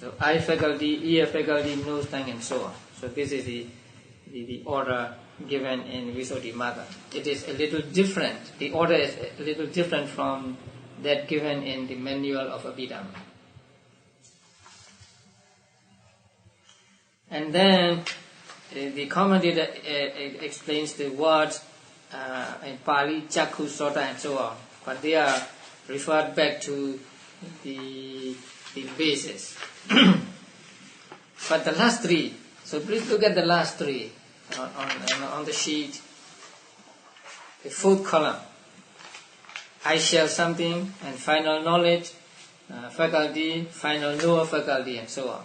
So eye faculty, ear faculty, nose, tongue, and so on. So this is the order given in Visuddhimagga. It is a little different. The order is a little different from that given in the manual of Abhidhamma. And then the commentator explains the words in Pali, Chakku, Sota, and so on. But they are referred back to the basis. But the last three, so please look at the last three on the sheet. The fourth column, I shall something, and final knowledge, faculty, final knower faculty, and so on.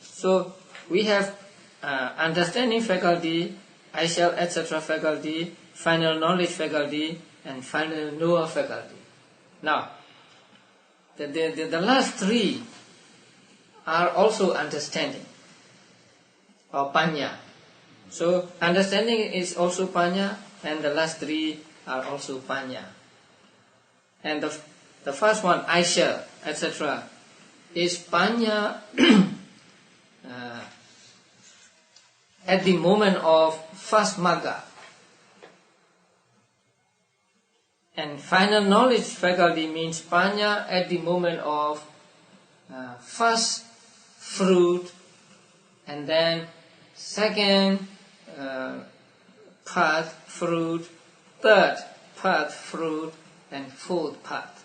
So we have understanding faculty, I shall, etc. faculty, final knowledge faculty, and final knower faculty. Now, the last three are also understanding, or panya. So understanding is also panya, and the last three are also panya. And the first one, I shall, etc., is panya at the moment of first magga. And final knowledge faculty means panya at the moment of first fruit, and then second path fruit, third path fruit, and fourth path.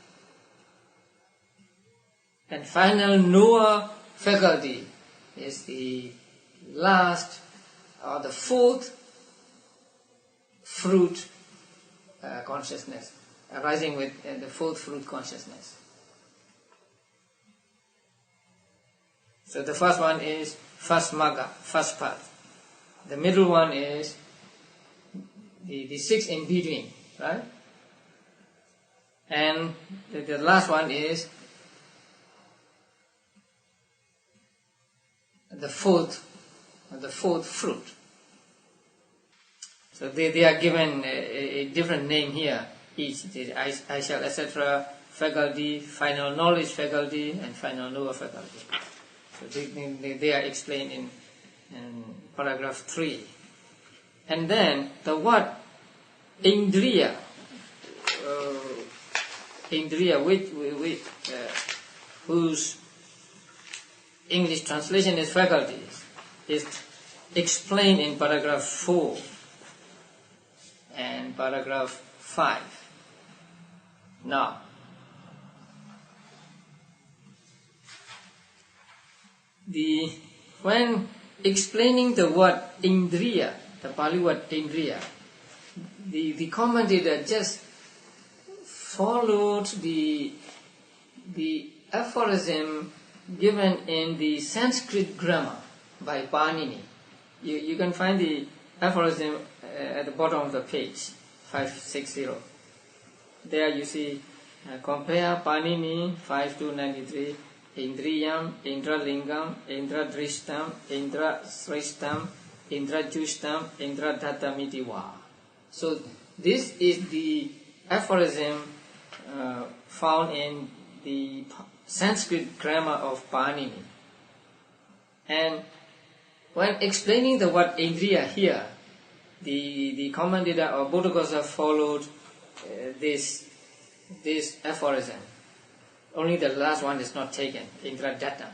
And final knower faculty is the last or the fourth fruit consciousness, arising with the fourth fruit consciousness. So the first one is first magga, first path. The middle one is the six in between, right? And the last one is the fourth fruit. So they are given a different name here. Each, I shall, etc., faculty, final knowledge faculty, and final knower faculty. So they are explained in paragraph 3. And then the word indriya, whose English translation is faculties, is explained in paragraph 4 and paragraph 5. Now, when explaining the word indriya, the Pali word indriya, the commentator just followed the aphorism given in the Sanskrit grammar by Panini. You can find the aphorism at the bottom of the page, 560. There you see, compare Panini 5293, Indriyam, Indralingam, Indradrishtam, Indrasrishtam, Indrajustam, Indradhatamitiwa. So this is the aphorism found in the Sanskrit grammar of Panini. And when explaining the word Indriya here, the commentator or Buddhaghosa followed this aphorism. Only the last one is not taken, Indradhatam.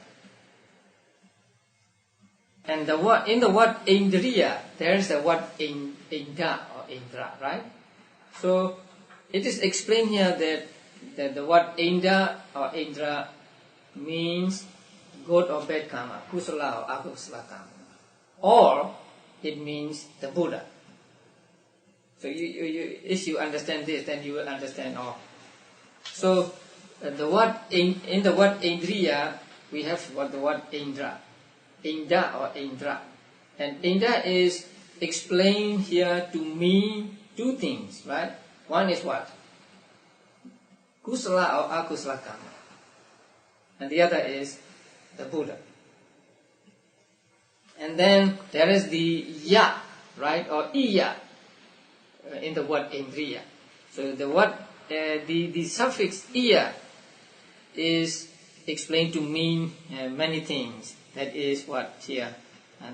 And in the word Indriya, there is the word Indra or Indra, right? So it is explained here that the word Indra or Indra means good or bad karma, kusala or akusala karma. Or it means the Buddha. So if you understand this, then you will understand all. So the word in the word Indriya, we have the word Indra, Inda or Indra, and Indra is explained here to mean two things, right? One is what? Kusala or akusala karma, and the other is the Buddha. And then there is the ya, right, or iya in the word Indriya. So the word the suffix iya is explained to mean many things. That is what here,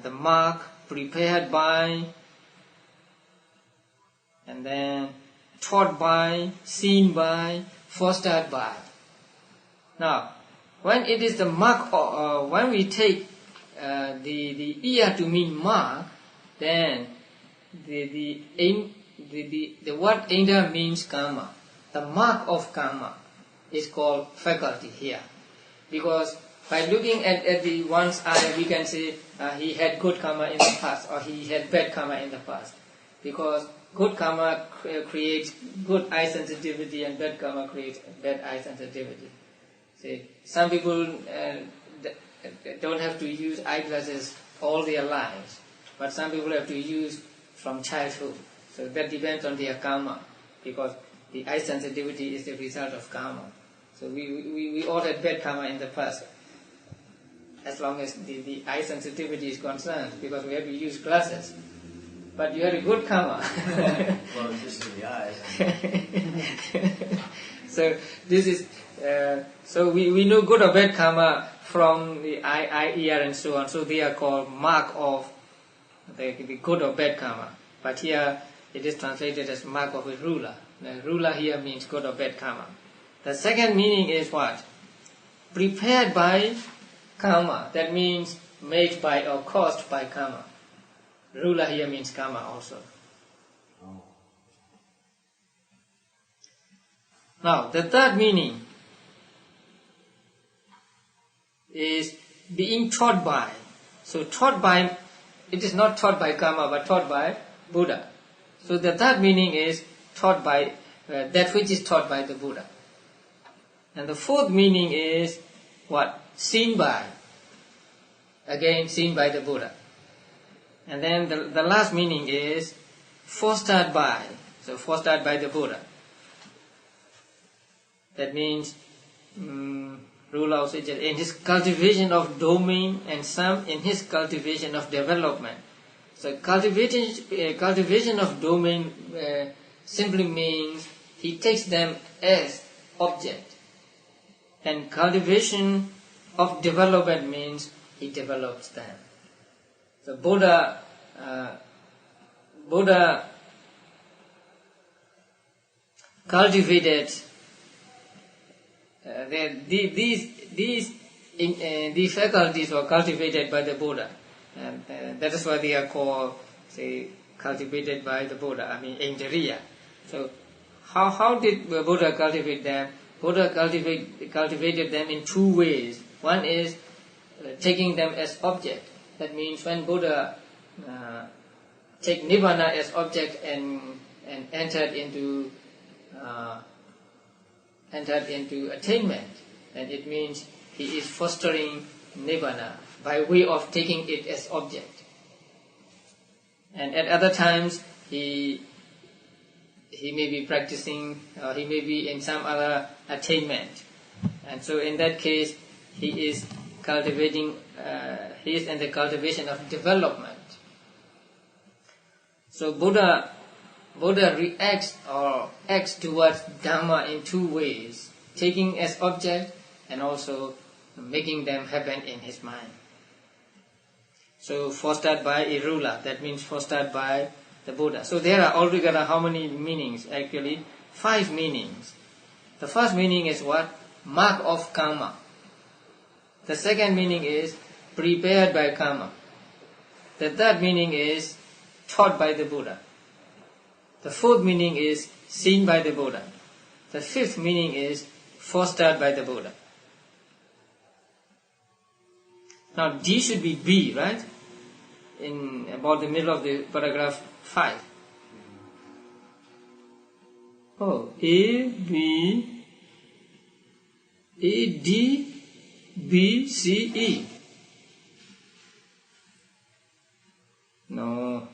the mark prepared by, and then taught by, seen by, fostered by. Now, when it is the mark, when we take the ear to mean mark, then the word Indra means karma. The mark of karma is called faculty here, because by looking at the one's eye, we can say he had good karma in the past, or he had bad karma in the past, because good karma creates good eye sensitivity, and bad karma creates bad eye sensitivity. See, some people don't have to use eyeglasses all their lives, but some people have to use from childhood. So that depends on their karma, because the eye sensitivity is the result of karma. So we all had bad karma in the past, as long as the eye sensitivity is concerned, because we have to use glasses. But you had a good karma. Well, just in the eyes. So this is so we know good or bad karma from the eye, ear, and so on. So they are called mark of the good or bad karma. But here it is translated as mark of a ruler. The ruler here means good or bad karma. The second meaning is what? Prepared by karma. That means made by or caused by karma. Ruler here means karma also. Oh. Now, the third meaning is being taught by. So taught by, it is not taught by karma, but taught by Buddha. So the third meaning is taught by that which is taught by the Buddha. And the fourth meaning is what? Seen by. Again, seen by the Buddha. And then the last meaning is fostered by. So fostered by the Buddha. That means ruler also in his cultivation of domain, and some in his cultivation of development. So cultivation of domain simply means he takes them as object, and cultivation of development means he develops them. So Buddha cultivated these faculties were cultivated by the Buddha, and that is why they are called, say, cultivated by the Buddha. I mean, Indriya. So, how did Buddha cultivate them? Buddha cultivated them in two ways. One is taking them as object. That means when Buddha take Nibbana as object and entered into attainment, then it means he is fostering Nibbana by way of taking it as object. And at other times he may be practicing, or he may be in some other attainment, and so in that case he is cultivating. He is in the cultivation of development. So Buddha reacts or acts towards Dhamma in two ways: taking as object and also making them happen in his mind. So fostered by a ruler, that means fostered by the Buddha. So there are altogether how many meanings? Actually, 5 meanings. The first meaning is what? Mark of karma. The second meaning is prepared by karma. The third meaning is taught by the Buddha. The fourth meaning is seen by the Buddha. The fifth meaning is fostered by the Buddha. Now D should be B, right? In about the middle of the paragraph 5. Oh, A, B, A, D, B, C, E. No.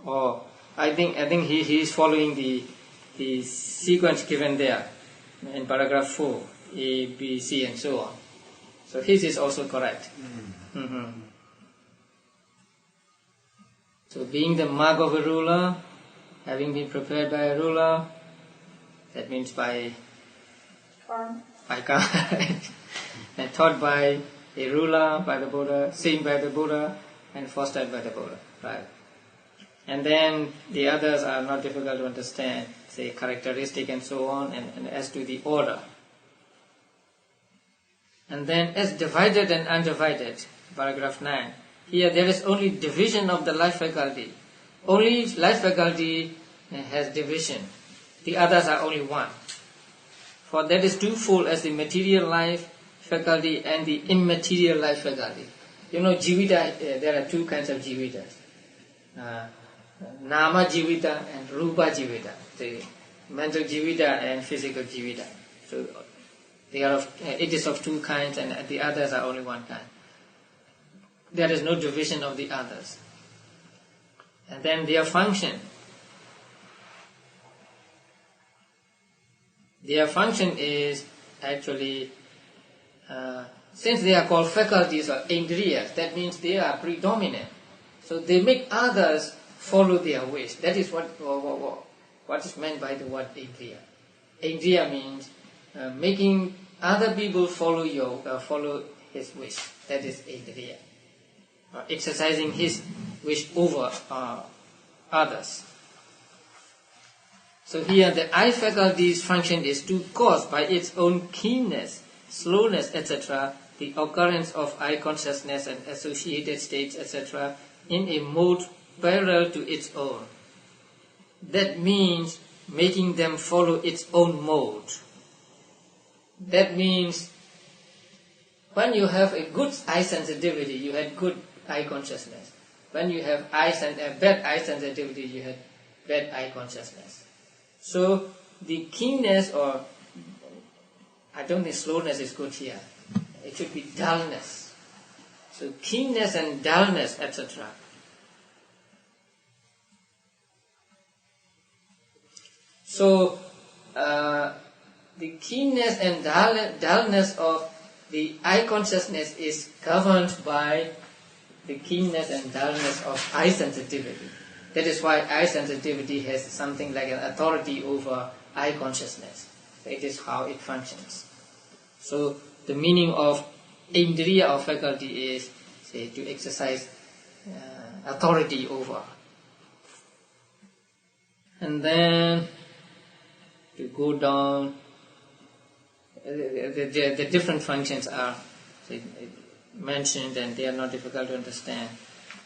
Oh, I think he is following the sequence given there in paragraph 4, A, B, C, and so on. So his is also correct. Mm-hmm. So being the mark of a ruler, having been prepared by a ruler, that means by karma. and taught by a ruler, by the Buddha, seen by the Buddha, and fostered by the Buddha, right? And then the others are not difficult to understand, say characteristic and so on, and as to the order. And then as divided and undivided, paragraph 9. Here there is only division of the life faculty. Only life faculty has division. The others are only one. For that is twofold as the material life faculty and the immaterial life faculty. You know, jivita, there are two kinds of jivitas. Nama jivita and rupa jivita. The mental jivita and physical jivita. So they are it is of two kinds and the others are only one kind. There is no division of the others. And then their function. Their function is actually, since they are called faculties or indriyas, that means they are predominant. So they make others follow their wish. That is what is meant by the word indriya. Indriya means making other people follow follow his wish. That is indriya. Exercising his wish over others. So here the eye faculty's function is to cause by its own keenness, slowness, etc., the occurrence of eye consciousness and associated states, etc., in a mode parallel to its own. That means making them follow its own mode. That means when you have a good eye sensitivity, you had good eye consciousness. When you have bad eye sensitivity, you had bad eye consciousness. So the keenness, or I don't think slowness is good here. It should be dullness. So keenness and dullness, etc. So the keenness and dullness of the eye consciousness is governed by the keenness and dullness of eye sensitivity. That is why eye sensitivity has something like an authority over eye consciousness. It is how it functions. So the meaning of indriya or faculty is, say, to exercise authority over. And then to go down, the different functions are, say, mentioned and they are not difficult to understand.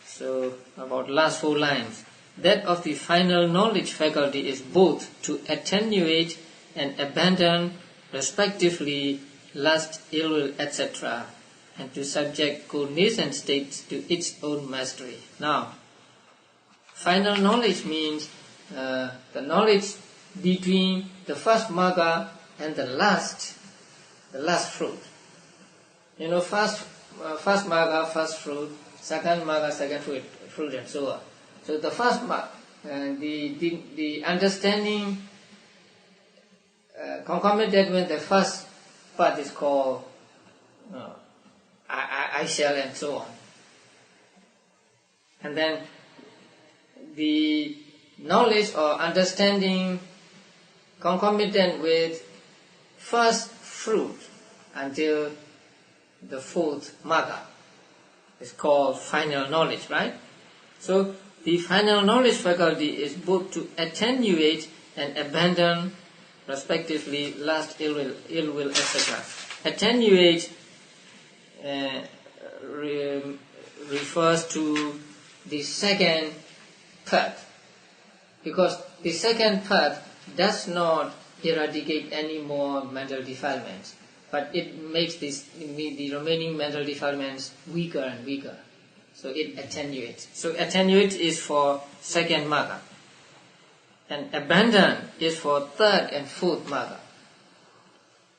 So about last 4 lines. That of the final knowledge faculty is both to attenuate and abandon respectively lust, ill will, etc., and to subject cognizant states to its own mastery. Now, final knowledge means the knowledge between the first magga and the last fruit. You know, first magga, first fruit, second magga, second fruit, and so on. So the first magga, the understanding concomitant with the first part is called I shall, and so on. And then the knowledge or understanding concomitant with first fruit until the 4th magga is called final knowledge, right? So the final knowledge faculty is both to attenuate and abandon respectively lust, ill will, etc. Attenuate refers to the second path, because the second path does not eradicate any more mental defilements, but it makes the remaining mental defilements weaker and weaker. So it attenuates. So attenuate is for second magga, and abandon is for 3rd and 4th magga.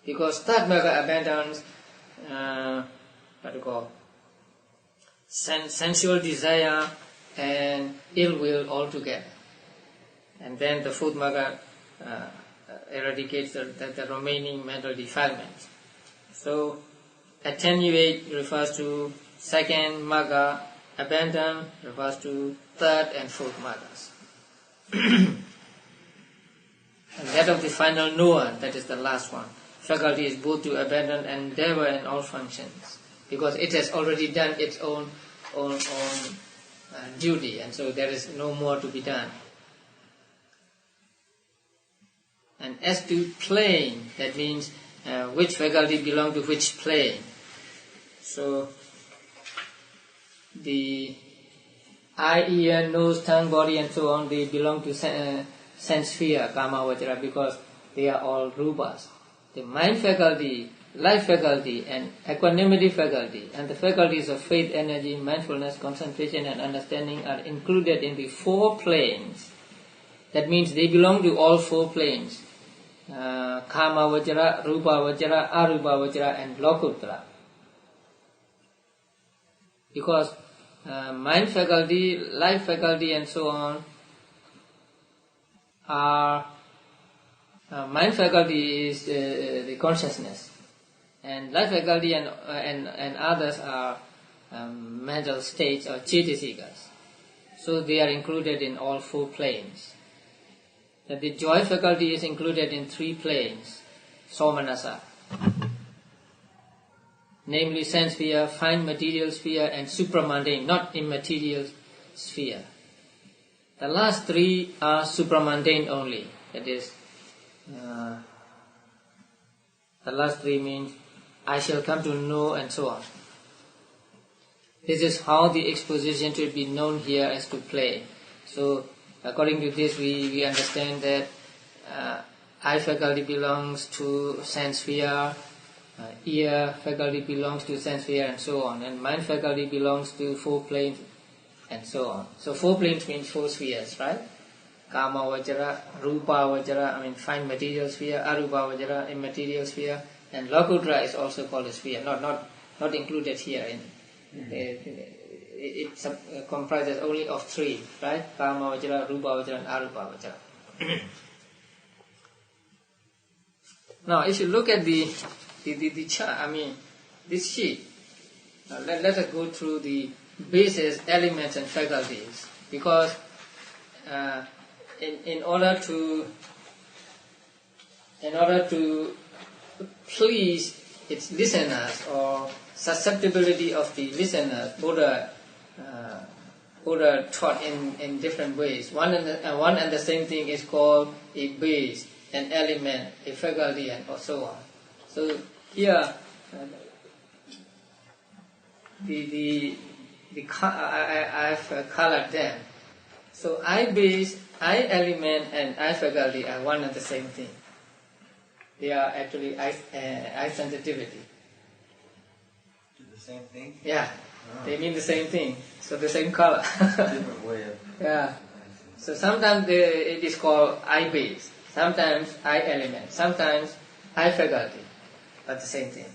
Because 3rd magga abandons sensual desire and ill will altogether. And then the 4th magga eradicates the remaining mental defilements. So attenuate refers to second magga, abandon refers to 3rd and 4th maggas. And that of the final knower, that is the last one. faculty is both to abandon endeavor and all functions, because it has already done its own duty, and so there is no more to be done. And as to plane, that means which faculty belong to which plane. So the eye, ear, nose, tongue, body, and so on, they belong to sense sphere, kama vajra, because they are all rupas. The mind faculty, life faculty, and equanimity faculty, and the faculties of faith, energy, mindfulness, concentration, and understanding are included in the 4 planes. That means they belong to all 4 planes. Kama vajra, rupa vajra, arupa vajra, and lokuttara. Because mind faculty, life faculty, and so on are mind faculty is the consciousness, and life faculty and others are mental states or cetasikas. So they are included in all 4 planes. That the joy faculty is included in 3 planes, somanasa, namely sense sphere, fine material sphere, and supramundane, not immaterial sphere. The last 3 are supramundane only. That is, the last 3 means I shall come to know, and so on. This is how the exposition should be known here as to play. So according to this, we understand that eye faculty belongs to sense sphere, ear faculty belongs to sense sphere, and so on, and mind faculty belongs to 4 planes, and so on. So 4 planes means 4 spheres, right? Kama vajra, rupa vajra, fine material sphere, arupa vajra, immaterial sphere, and lokuttara is also called a sphere, not included here. It comprises only of 3, right? Kama vajra, rupa vajra, and arupa vajra. Now, if you look at the chart, this sheet, let us go through the bases, elements, and faculties, because in order to please its listeners, or susceptibility of the listeners, Buddha taught in different ways. One and the same thing is called a base, an element, a faculty, and so on. So here, I've colored them. So I base, I element, and I faculty are one and the same thing. They are actually eye sensitivity. Do the same thing? Yeah, they mean the same thing. So the same color. Different way of... Yeah. So sometimes it is called eye base, sometimes eye element, sometimes eye faculty, but the same thing.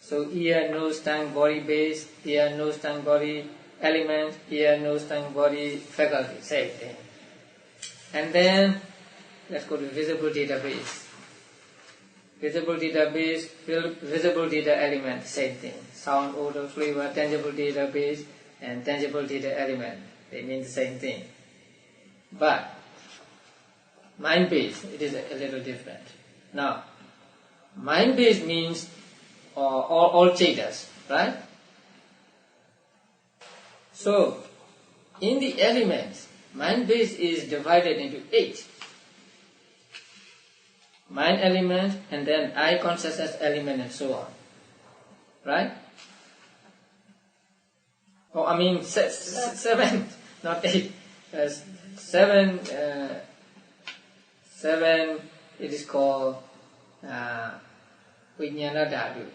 So ear, nose, tongue, body base, ear, nose, tongue, body element, ear, nose, tongue, body faculty, same thing. And then let's go to visible database. Visible database, visible data element, same thing. Sound, odor, flavor, tangible database, and tangible data element, they mean the same thing. But mind base, it is a little different. Now, mind base means all chetas, right? So, in the elements, mind base is divided into 8. Mind element, and then eye consciousness element, and so on. Right? Oh, 7, not 8. 7, it is called Vijnana Dhatu.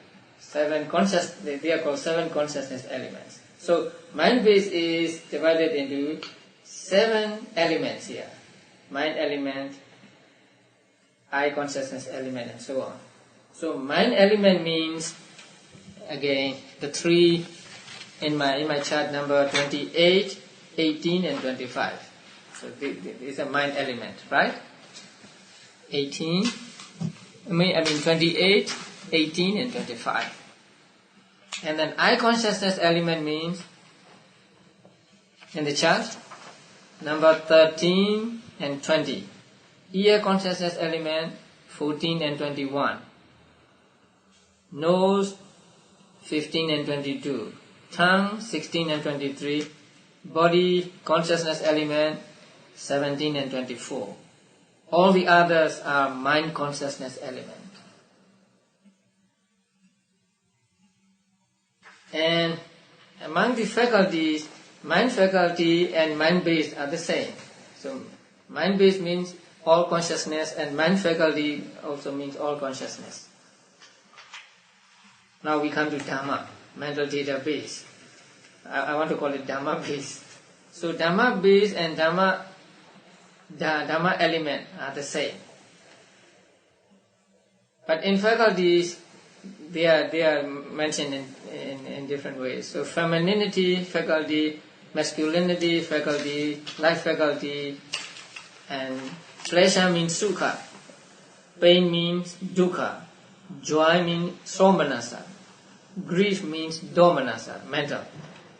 7 conscious, they are called 7 consciousness elements. So, mind base is divided into 7 elements here. Mind element, eye consciousness element, and so on. So mind element means, again, the 3 in my chart number 28, 18, and 25. So these are mind element, right? 28, 18, and 25. And then eye consciousness element means, in the chart, number 13 and 20. Ear consciousness element, 14 and 21. nose 15 and 22, tongue 16 and 23, body consciousness element 17 and 24. All the others are mind consciousness element. And among the faculties, mind faculty and mind base are the same. So mind base means all consciousness, and mind faculty also means all consciousness. Now we come to Dhamma, mental database. I want to call it Dhamma base. So Dhamma base and Dhamma element are the same. But in faculties, they are mentioned in different ways. So femininity faculty, masculinity faculty, life faculty, and pleasure means sukha, pain means dukkha, joy means somanasa, grief means domanasa, mental,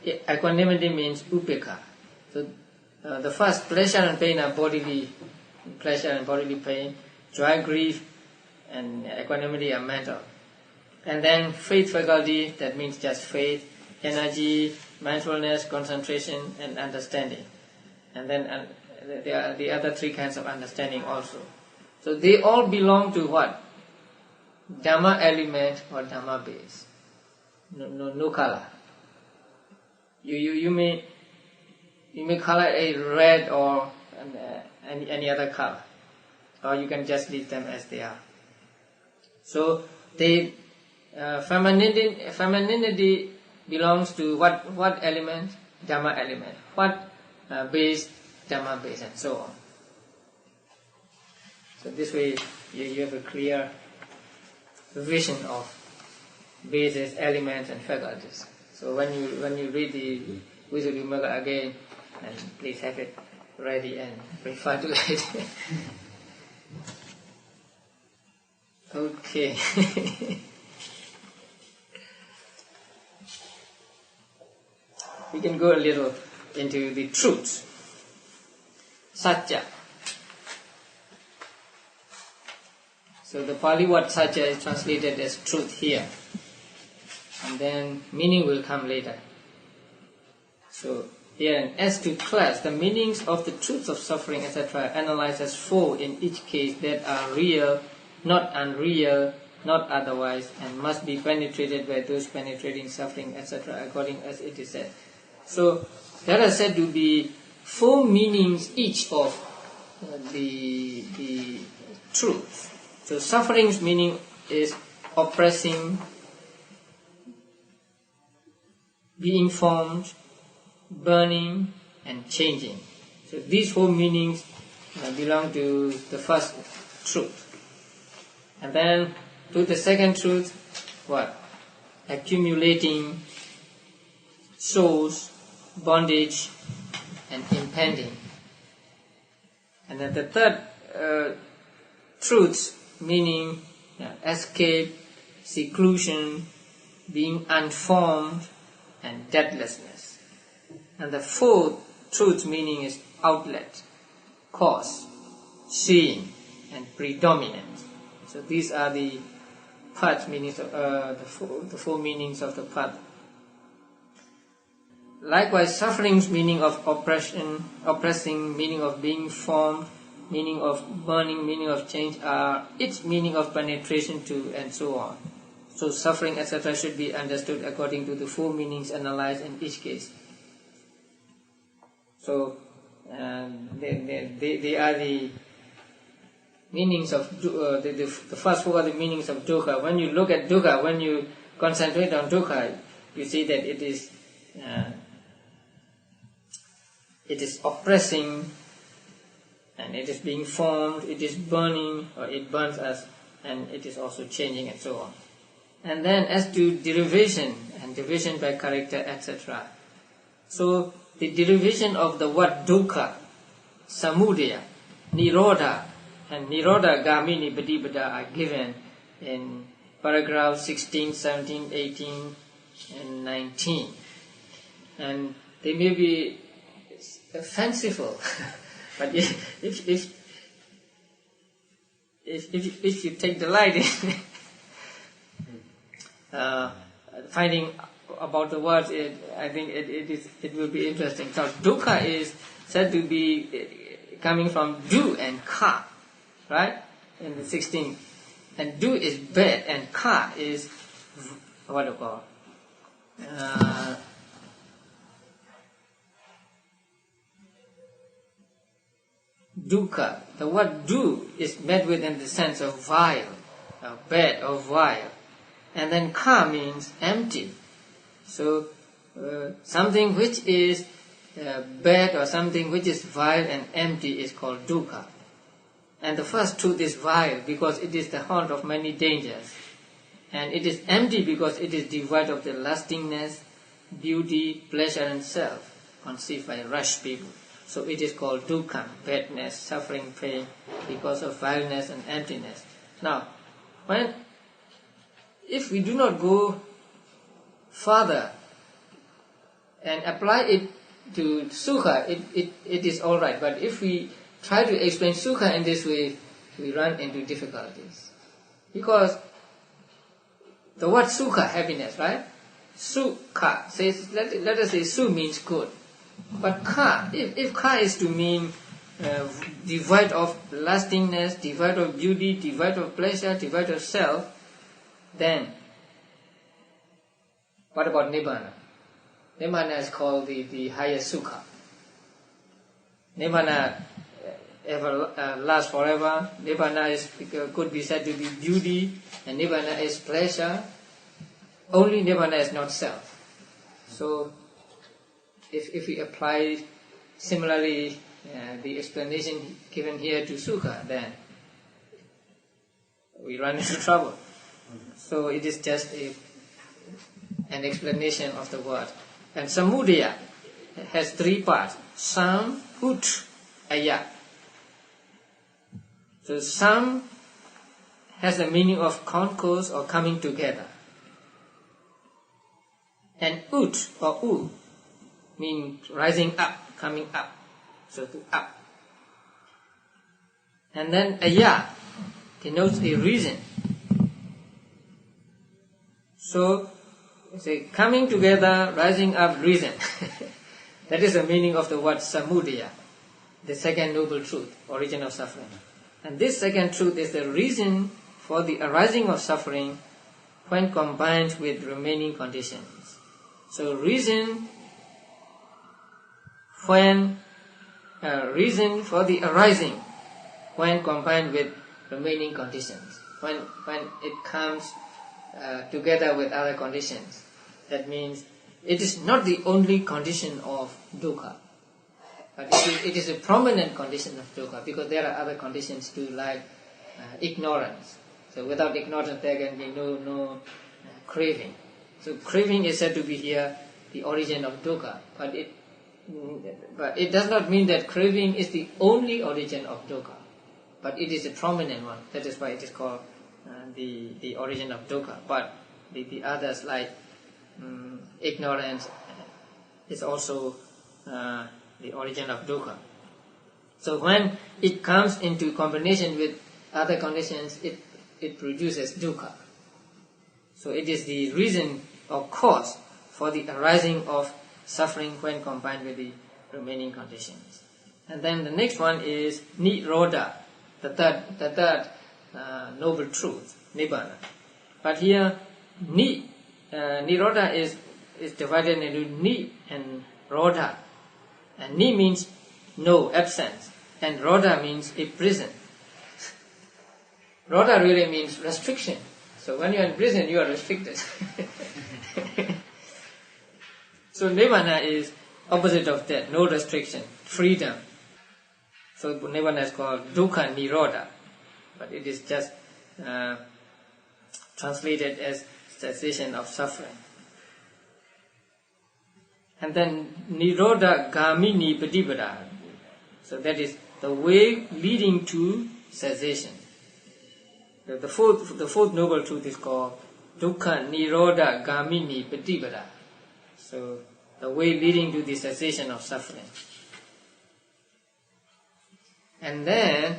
equanimity means upekha. So the first, pleasure and pain are bodily pleasure and bodily pain, joy, grief, and equanimity are mental. And then faith faculty, that means just faith, energy, mindfulness, concentration, and understanding. And then there are the other three kinds of understanding also. So they all belong to what? Dhamma element or Dhamma base. No color. You may color a red or any other color, or you can just leave them as they are. So they femininity belongs to what element? Dhamma element. What base? Dhamma base, and so on. So this way you have a clear vision of bases, elements, and faculties. So when you read the Visuddhimagga again, and please have it ready and refer to it. Okay. We can go a little into the truths. Satya. So the Pali word satya is translated as truth here. And then meaning will come later. So here, as to class, the meanings of the truths of suffering, etc., analyzed as four in each case that are real, not unreal, not otherwise, and must be penetrated by those penetrating suffering, etc., according as it is said. So there are said to be four meanings each of the truth. So suffering's meaning is oppressing, being formed, burning, and changing. So these four meanings belong to the first truth. And then to the second truth, what? Accumulating, source, bondage, and impending. And then the third truth's meaning, escape, seclusion, being unformed, and deathlessness. And the fourth truth's meaning is outlet, cause, seeing, and predominant. So these are the path meanings of the four meanings of the path. Likewise, suffering's meaning of oppression, oppressing, meaning of being formed, meaning of burning, meaning of change are its meaning of penetration to, and so on. So suffering, etc., should be understood according to the four meanings analyzed in each case. So they are the meanings of the first four are the meanings of dukkha. When you look at dukkha, when you concentrate on dukkha, you see that it is oppressing, and it is being formed, it is burning, or it burns us, and it is also changing, and so on. And then as to derivation, and division by character, etc. So the derivation of the word dukkha, samudaya, nirodha, and nirodha gamini patipada are given in paragraphs 16, 17, 18, and 19. And they may be fanciful, but if you take delight in finding about the words, I think it will be interesting. So dukkha is said to be coming from du and ka, right? In the 16th. And du is bad and ka is what do you call? Dukkha. The word du is met with in the sense of vile, bad or vile. And then ka means empty. So something which is bad or something which is vile and empty is called dukkha. And the first truth is vile because it is the haunt of many dangers. And it is empty because it is devoid of the lastingness, beauty, pleasure and self, conceived by rash people. So it is called dukkha, badness, suffering, pain, because of vileness and emptiness. Now, if we do not go further and apply it to sukha, it is all right. But if we try to explain sukha in this way, we run into difficulties. Because the word sukha, happiness, right? Sukha says, let us say su means good. But ka, if ka is to mean devoid of lastingness, devoid of beauty, devoid of pleasure, devoid of self, then what about nibbana? Nibbana is called the higher sukha. Nibbana lasts forever. Nibbana could be said to be beauty, and nibbana is pleasure. Only nibbana is not self. So, if we apply similarly the explanation given here to sukha, then we run into trouble. So it is just an explanation of the word. And samudaya has three parts: sam, ut, aya. So sam has the meaning of concourse or coming together. And ut or u means rising up, coming up. So to up. And then aya denotes a reason. So it's a coming together, rising up, reason. That is the meaning of the word samudaya, the second noble truth, origin of suffering. And this second truth is the reason for the arising of suffering when combined with remaining conditions. So reason for the arising when combined with remaining conditions. When it comes together with other conditions. That means it is not the only condition of dukkha, but it is a prominent condition of dukkha, because there are other conditions too, like ignorance. So without ignorance there can be no craving. So craving is said to be here the origin of dukkha, but it does not mean that craving is the only origin of dukkha, but it is a prominent one. That is why it is called the origin of dukkha. But the others, like ignorance, is also the origin of dukkha. So when it comes into combination with other conditions, it produces dukkha. So it is the reason or cause for the arising of suffering when combined with the remaining conditions. And then the next one is nirodha, the third noble truth, nibbana. But here nirodha is divided into ni and rodha. And ni means no, absence, and rodha means a prison. Rodha really means restriction. So when you are in prison, you are restricted. So nibbana is opposite of that, no restriction, freedom. So nibbana is called dukkha nirodha, but it is just translated as cessation of suffering. And then nirodha gamini patipada. So that is the way leading to cessation. The fourth noble truth is called dukkha nirodha gamini patipada. So the way leading to the cessation of suffering. And then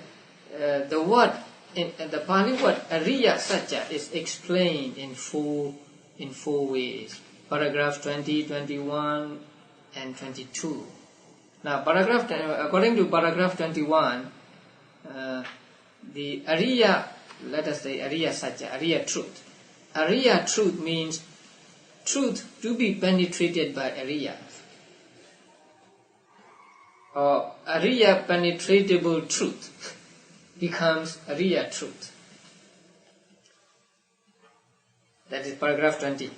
the word in the Pali word Ariya Satya is explained in four in 4 ways. Paragraph 20, 21 and 22. Now according to paragraph 21, the Ariya, let us say Ariya Satya, Ariya truth. Ariya truth means truth to be penetrated by Ariya, or Ariya penetratable truth becomes Ariya truth. That is paragraph 20.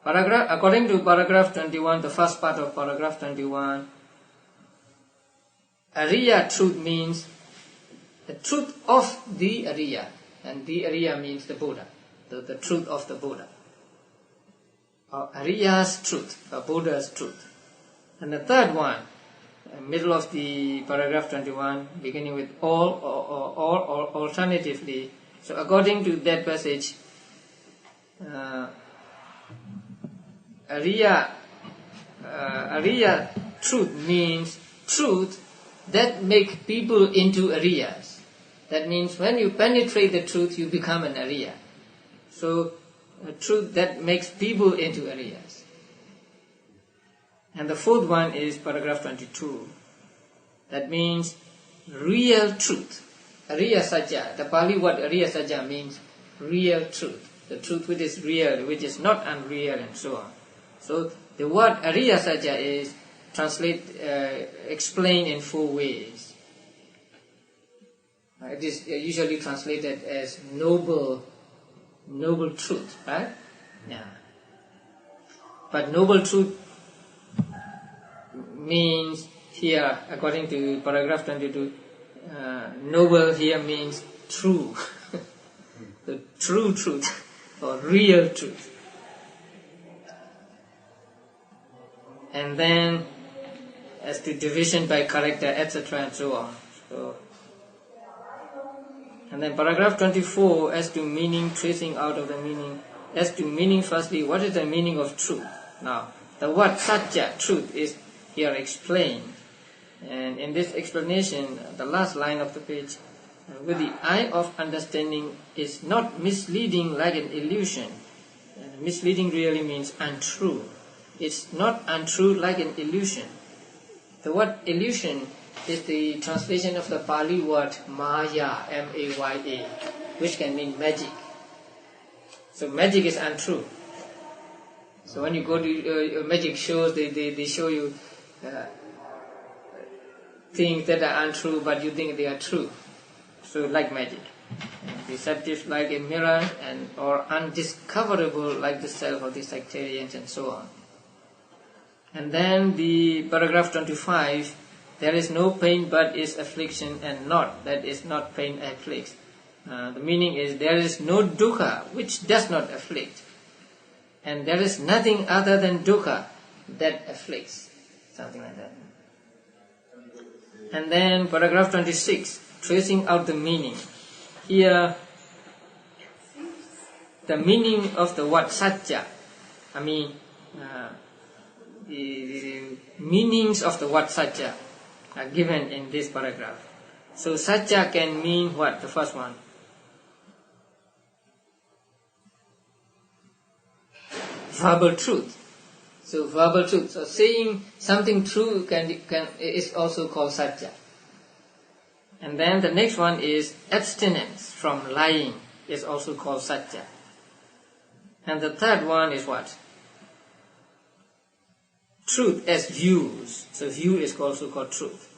According to paragraph 21, the first part of paragraph 21, Ariya truth means the truth of the Ariya, and the Ariya means the Buddha, the truth of the Buddha, or Ariya's truth, or Buddha's truth. And the third one, middle of the paragraph 21, beginning with all or alternatively. So according to that passage, Ariya truth means truth that make people into Ariyas. That means when you penetrate the truth, you become an Ariya. So a truth that makes people into Ariyas. And the fourth one is paragraph 22. That means real truth. Ariya Satya. The Pali word Ariya Satya means real truth. The truth which is real, which is not unreal, and so on. So the word Ariya Satya is explained in 4 ways. It is usually translated as noble truth, right? Yeah. But noble truth means here, according to paragraph 22, noble here means true. The true truth or real truth. And then as to division by character, etc. and so on. And then paragraph 24, as to meaning, tracing out of the meaning. As to meaning, firstly, what is the meaning of truth? Now, the word Satya, truth, is here explained. And in this explanation, the last line of the page, with the eye of understanding is not misleading like an illusion. Misleading really means untrue. It's not untrue like an illusion. The word illusion is the translation of the Pali word Maya, M-A-Y-A, which can mean magic. So magic is untrue. So when you go to magic shows, they show you things that are untrue, but you think they are true. So like magic. Deceptive like a mirror, or undiscoverable like the self of the sectarians, and so on. And then the paragraph 25, there is no pain but is affliction, and not, that is not pain afflicts. The meaning is there is no dukkha which does not afflict, and there is nothing other than dukkha that afflicts. Something like that. And then paragraph 26, tracing out the meaning. Here, the meaning of the word Satya, the meanings of the word Satya are given in this paragraph. So Satya can mean what? The first one. Verbal truth. So verbal truth. So saying something true is also called Satya. And then the next one is abstinence from lying, is also called Satya. And the third one is what? Truth as views. So view is also called truth.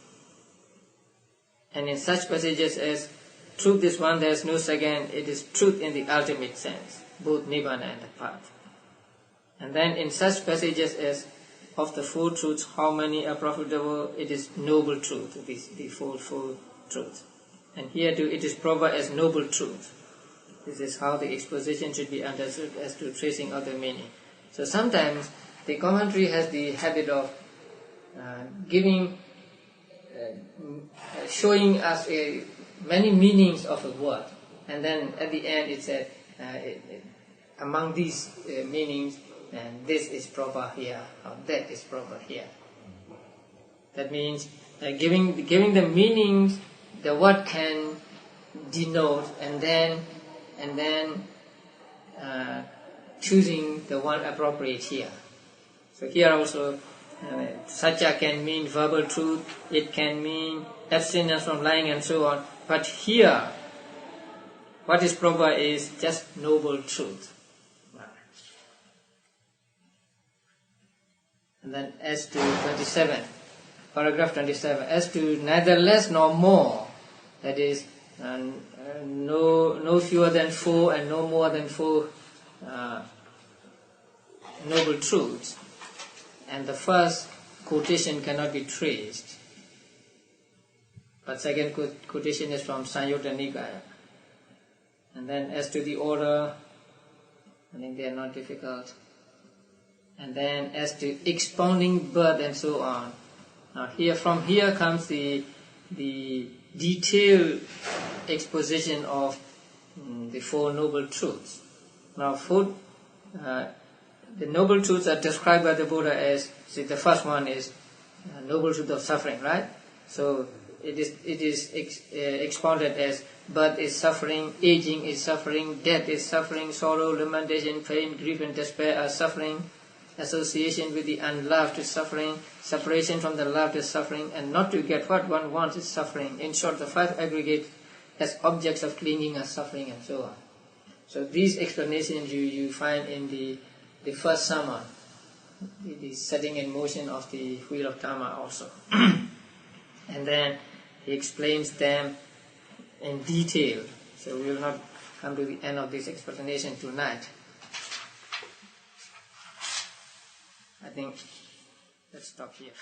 And in such passages as truth is one, there is no second, it is truth in the ultimate sense, both Nibbana and the path. And then in such passages as of the 4 truths, how many are profitable, it is noble truth, the four truths. And here too it is proper as noble truth. This is how the exposition should be understood as to tracing out the meaning. So sometimes the commentary has the habit of showing us many meanings of a word, and then at the end it said among these meanings, and this is proper here, or that is proper here. That means giving the meanings the word can denote, and then choosing the one appropriate here. So here also, satya can mean verbal truth, it can mean abstinence from lying and so on. But here, what is proper is just noble truth. And then as to 27, paragraph 27, as to neither less nor more, that is, no fewer than 4 and no more than 4 noble truths. And the first quotation cannot be traced. But second quotation is from Sanyutta Nikaya. And then as to the order, I think they are not difficult. And then as to expounding birth and so on. Now from here comes the detailed exposition of the 4 noble truths. Now the noble truths are described by the Buddha as, see, the first one is noble truth of suffering, right? So it is expounded as birth is suffering, aging is suffering, death is suffering, sorrow, lamentation, pain, grief and despair are suffering, association with the unloved is suffering, separation from the loved is suffering, and not to get what one wants is suffering. In short, the 5 aggregate as objects of clinging are suffering and so on. So these explanations you find in the first summa, the setting in motion of the wheel of karma also. And then he explains them in detail. So we will not come to the end of this explanation tonight. I think let's stop here.